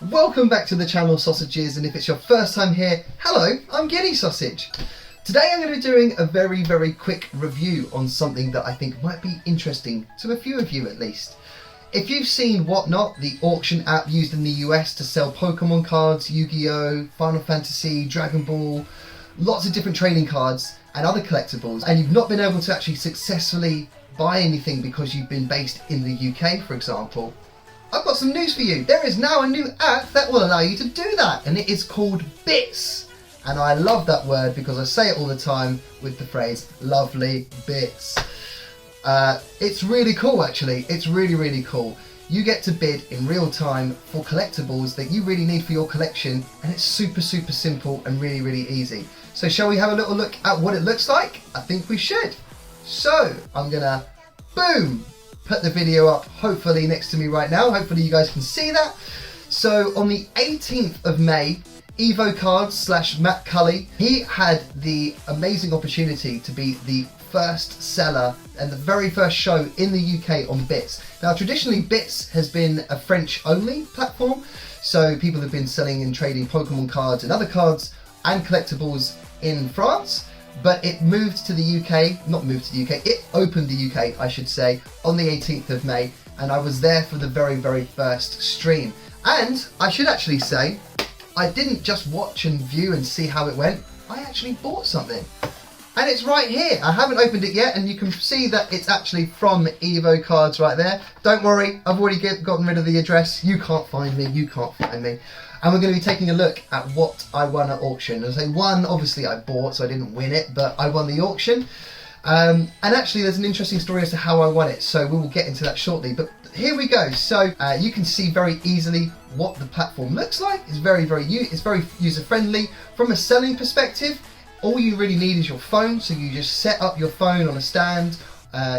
Welcome back to the channel, Sausages, and if it's your first time here, hello, I'm Ginny Sausage. Today I'm going to be doing a very quick review on something that I think might be interesting to a few of you at least. If you've seen Whatnot, the auction app used in the US to sell Pokemon cards, Yu-Gi-Oh, Final Fantasy, Dragon Ball, lots of different trading cards and other collectibles, and you've not been able to actually successfully buy anything because you've been based in the UK, for example, I've got some news for you. There is now a new app that will allow you to do that, and it is called Bits. And I love that word because I say it all the time with the phrase, lovely bits. It's really cool actually, it's really cool. You get to bid in real time for collectibles that you really need for your collection, and it's super simple and really easy. So shall we have a little look at what it looks like? I think we should. So I'm gonna, boom, put the video up hopefully next to me right now. Hopefully you guys can see that. So on the 18th of May, Evo Cards / Matt Cully, he had the amazing opportunity to be the first seller and the very first show in the UK on Bits. Now traditionally Bits has been a French only platform, so people have been selling and trading Pokemon cards and other cards and collectibles in France. But it moved to the UK, not moved to the UK, it opened the UK, I should say, on the 18th of May, and I was there for the very first stream. And I should actually say, I didn't just watch and view and see how it went, I actually bought something. And it's right here. I haven't opened it yet, and you can see that it's actually from Evo Cards right there. Don't worry, I've already gotten rid of the address. You can't find me, you can't find me. And we're going to be taking a look at what I won at auction. As I say, one, obviously I bought, so I didn't win it, but I won the auction. And actually there's an interesting story as to how I won it, so we will get into that shortly. But here we go. So you can see very easily what the platform looks like. It's very user-friendly. From a selling perspective, all you really need is your phone, so you just set up your phone on a stand.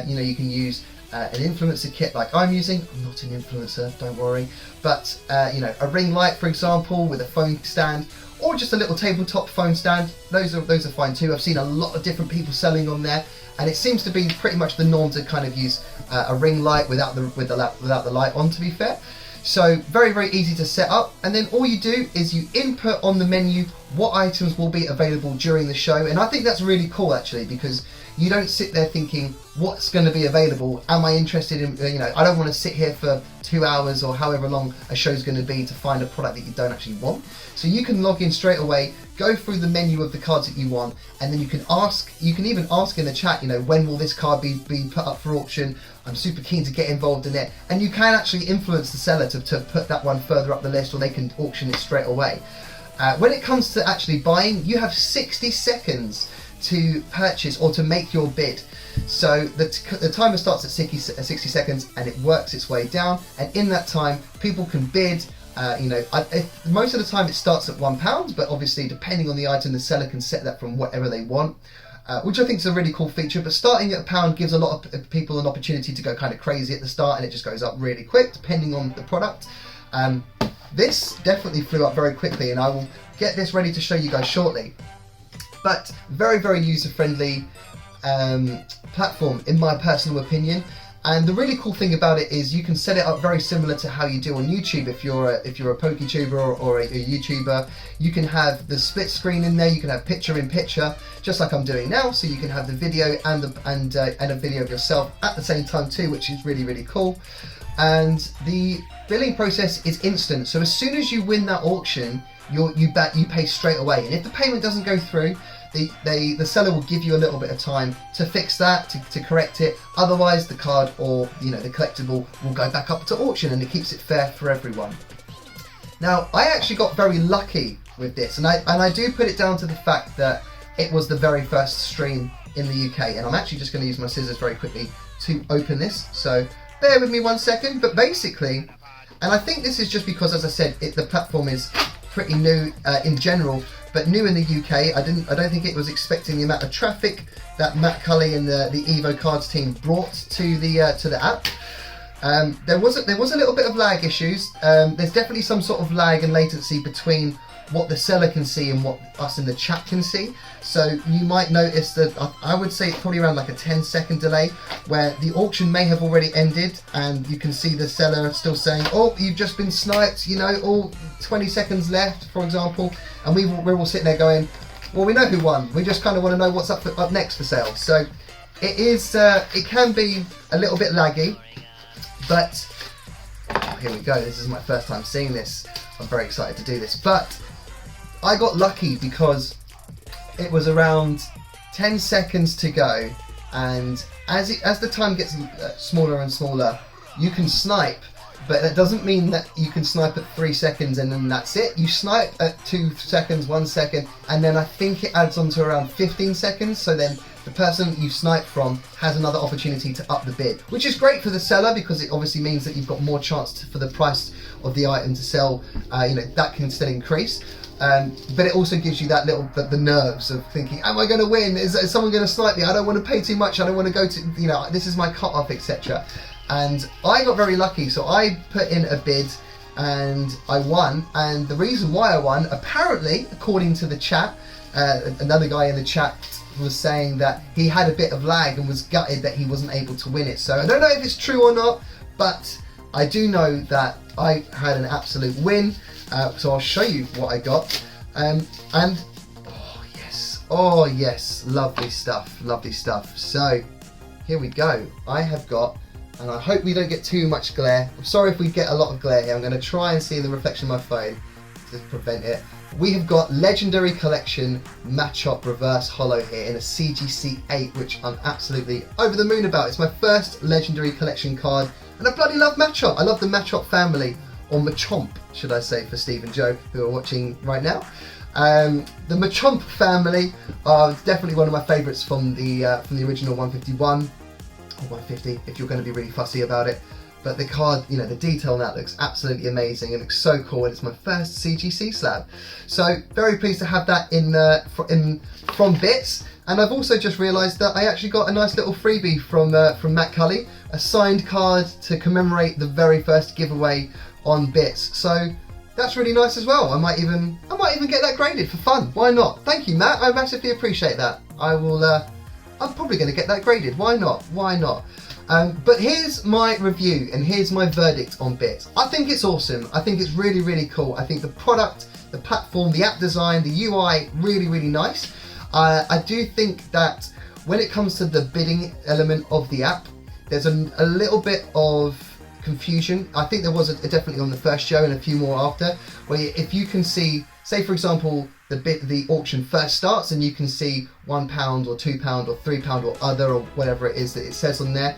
You can use an influencer kit like I'm using. I'm not an influencer, don't worry. But a ring light, for example, with a phone stand, or just a little tabletop phone stand. Those are fine too. I've seen a lot of different people selling on there, and it seems to be pretty much the norm to kind of use a ring light without the light on, to be fair. So very easy to set up, and then all you do is you input on the menu what items will be available during the show. And I think that's really cool actually, because you don't sit there thinking what's going to be available, am I interested in, I don't want to sit here for 2 hours or however long a show's going to be to find a product that you don't actually want. So you can log in straight away, go through the menu of the cards that you want, and then you can even ask in the chat, when will this card be put up for auction? I'm super keen to get involved in it, and you can actually influence the seller to put that one further up the list, or they can auction it straight away. When it comes to actually buying, you have 60 seconds to purchase or to make your bid. So the timer starts at 60 seconds and it works its way down, and in that time people can bid. Most of the time it starts at £1, but obviously depending on the item the seller can set that from whatever they want, which I think is a really cool feature. But starting at £1 gives a lot of people an opportunity to go kind of crazy at the start, and it just goes up really quick depending on the product. This definitely flew up very quickly, and I will get this ready to show you guys shortly. But very user-friendly platform in my personal opinion. And the really cool thing about it is you can set it up very similar to how you do on YouTube. If you're a PokeTuber or a YouTuber, you can have the split screen in there. You can have picture in picture, just like I'm doing now. So you can have the video and a video of yourself at the same time too, which is really cool. And the billing process is instant. So as soon as you win that auction, you pay straight away. And if the payment doesn't go through, the seller will give you a little bit of time to fix that, to correct it. Otherwise the card or the collectible will go back up to auction, and it keeps it fair for everyone. Now I actually got very lucky with this, and I do put it down to the fact that it was the very first stream in the UK, and I'm actually just going to use my scissors very quickly to open this, so bear with me 1 second. But basically, and I think this is just because, as I said, the platform is pretty new in general, but new in the UK. I don't think it was expecting the amount of traffic that Matt Cully and the Evo Cards team brought to the app. There was a little bit of lag issues. There's definitely some sort of lag and latency between what the seller can see and what us in the chat can see. So you might notice that I would say it's probably around like a 10-second delay, where the auction may have already ended and you can see the seller still saying, oh, you've just been sniped, you know, oh, 20 seconds left, for example, and we're all sitting there going, well, we know who won. We just kind of want to know what's up next for sale. So it can be a little bit laggy, but here we go. This is my first time seeing this. I'm very excited to do this, but I got lucky because it was around 10 seconds to go, and as the time gets smaller and smaller, you can snipe, but that doesn't mean that you can snipe at 3 seconds and then that's it. You snipe at 2 seconds, 1 second, and then I think it adds on to around 15 seconds, so then the person you snipe from has another opportunity to up the bid, which is great for the seller because it obviously means that you've got more chance for the price of the item to sell, that can still increase. But it also gives you that the nerves of thinking, am I going to win? Is someone going to snipe me? I don't want to pay too much. I don't want to go to, this is my cut off, etc. And I got very lucky. So I put in a bid and I won. And the reason why I won, apparently, according to the chat, another guy in the chat was saying that he had a bit of lag and was gutted that he wasn't able to win it. So I don't know if it's true or not, but I do know that I had an absolute win. So I'll show you what I got, and oh yes, lovely stuff. So here we go. I have got, and I hope we don't get too much glare. I'm sorry if we get a lot of glare here. I'm going to try and see the reflection of my phone to prevent it. We have got Legendary Collection Machop Reverse Holo here in a CGC 8, which I'm absolutely over the moon about. It's my first Legendary Collection card, and I bloody love Machop. I love the Machop family, or Machamp, should I say, for Steve and Joe, who are watching right now. The Machamp family are definitely one of my favourites from the original 151, or 150, if you're going to be really fussy about it. But the card, the detail on that looks absolutely amazing and looks so cool, and it's my first CGC slab. So very pleased to have that from Bits. And I've also just realised that I actually got a nice little freebie from Matt Cully, a signed card to commemorate the very first giveaway on Bits. So that's really nice as well. I might even get that graded for fun. Why not? Thank you, Matt. I massively appreciate that. I'm probably going to get that graded. Why not? But here's my review and here's my verdict on Bits. I think it's awesome. I think it's really, really cool. I think the product, the platform, the app design, the UI, really, really nice. I do think that when it comes to the bidding element of the app, there's a little bit of confusion. I think there was definitely on the first show and a few more after, where if you can see, say for example, the auction first starts and you can see £1 or £2 or £3 or other or whatever it is that it says on there,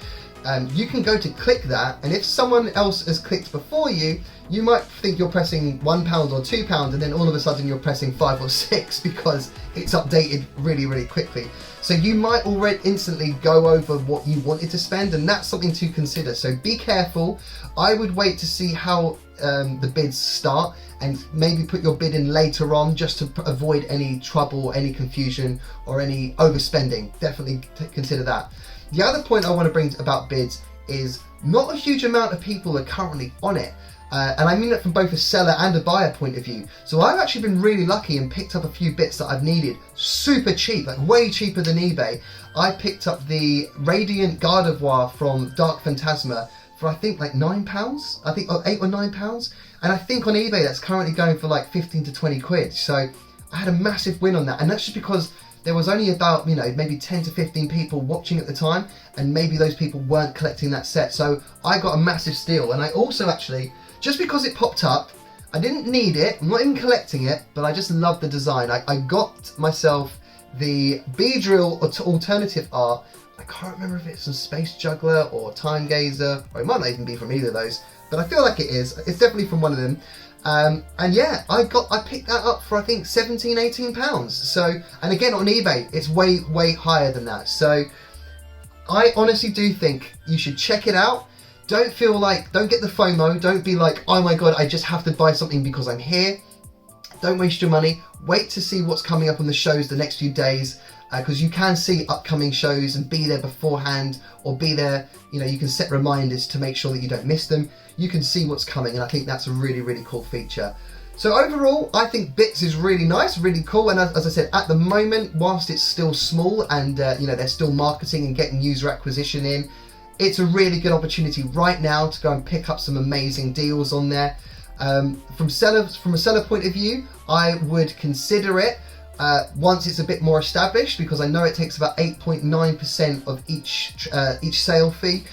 you can go to click that, and if someone else has clicked before you, you might think you're pressing £1 or £2, and then all of a sudden you're pressing 5 or 6 because it's updated really, really quickly. So you might already instantly go over what you wanted to spend, and that's something to consider. So be careful. I would wait to see how the bids start, and maybe put your bid in later on just to avoid any trouble, any confusion, or any overspending. Definitely consider that. The other point I want to bring about bids is not a huge amount of people are currently on it. And I mean that from both a seller and a buyer point of view. So I've actually been really lucky and picked up a few bits that I've needed super cheap, like way cheaper than eBay. I picked up the Radiant Gardevoir from Dark Phantasma for I think like £9, I think, or £8 or £9. And I think on eBay that's currently going for like 15 to 20 quid. So I had a massive win on that, and that's just because there was only about, maybe 10 to 15 people watching at the time, and maybe those people weren't collecting that set. So I got a massive steal. And I also actually, just because it popped up, I didn't need it, I'm not even collecting it, but I just love the design. I got myself the Beedrill alternative art. I can't remember if it's a Space Juggler or Time Gazer, or it might not even be from either of those, but I feel like it is. It's definitely from one of them. And yeah, I picked that up for I think £17–18. So, and again on eBay, it's way higher than that. So I honestly do think you should check it out. Don't get the FOMO. Don't be like, oh my god, I just have to buy something because I'm here. Don't waste your money. Wait to see what's coming up on the shows the next few days, because you can see upcoming shows and be there beforehand, or be there, you can set reminders to make sure that you don't miss them. You can see what's coming, and I think that's a really, really cool feature. So overall, I think Bits is really nice, really cool, and as I said, at the moment, whilst it's still small and they're still marketing and getting user acquisition in, it's a really good opportunity right now to go and pick up some amazing deals on there. From a seller point of view, I would consider it once it's a bit more established, because I know it takes about 8.9% of each sale fee.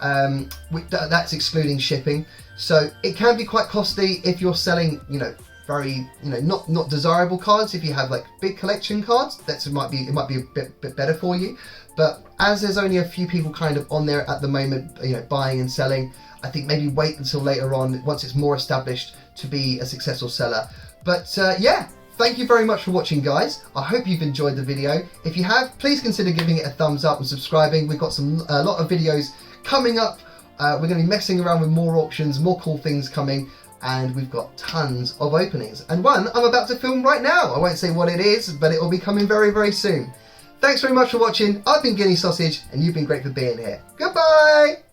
That's excluding shipping, so it can be quite costly if you're selling, very, not desirable cards. If you have like big collection cards, it might be a bit better for you. But as there's only a few people kind of on there at the moment, buying and selling, I think maybe wait until later on, once it's more established, to be a successful seller. But yeah, thank you very much for watching, guys. I hope you've enjoyed the video. If you have, please consider giving it a thumbs up and subscribing. We've got a lot of videos coming up. We're going to be messing around with more auctions, more cool things coming, and we've got tons of openings. And one I'm about to film right now. I won't say what it is, but it will be coming very, very soon. Thanks very much for watching. I've been Ginny Sausage, and you've been great for being here. Goodbye!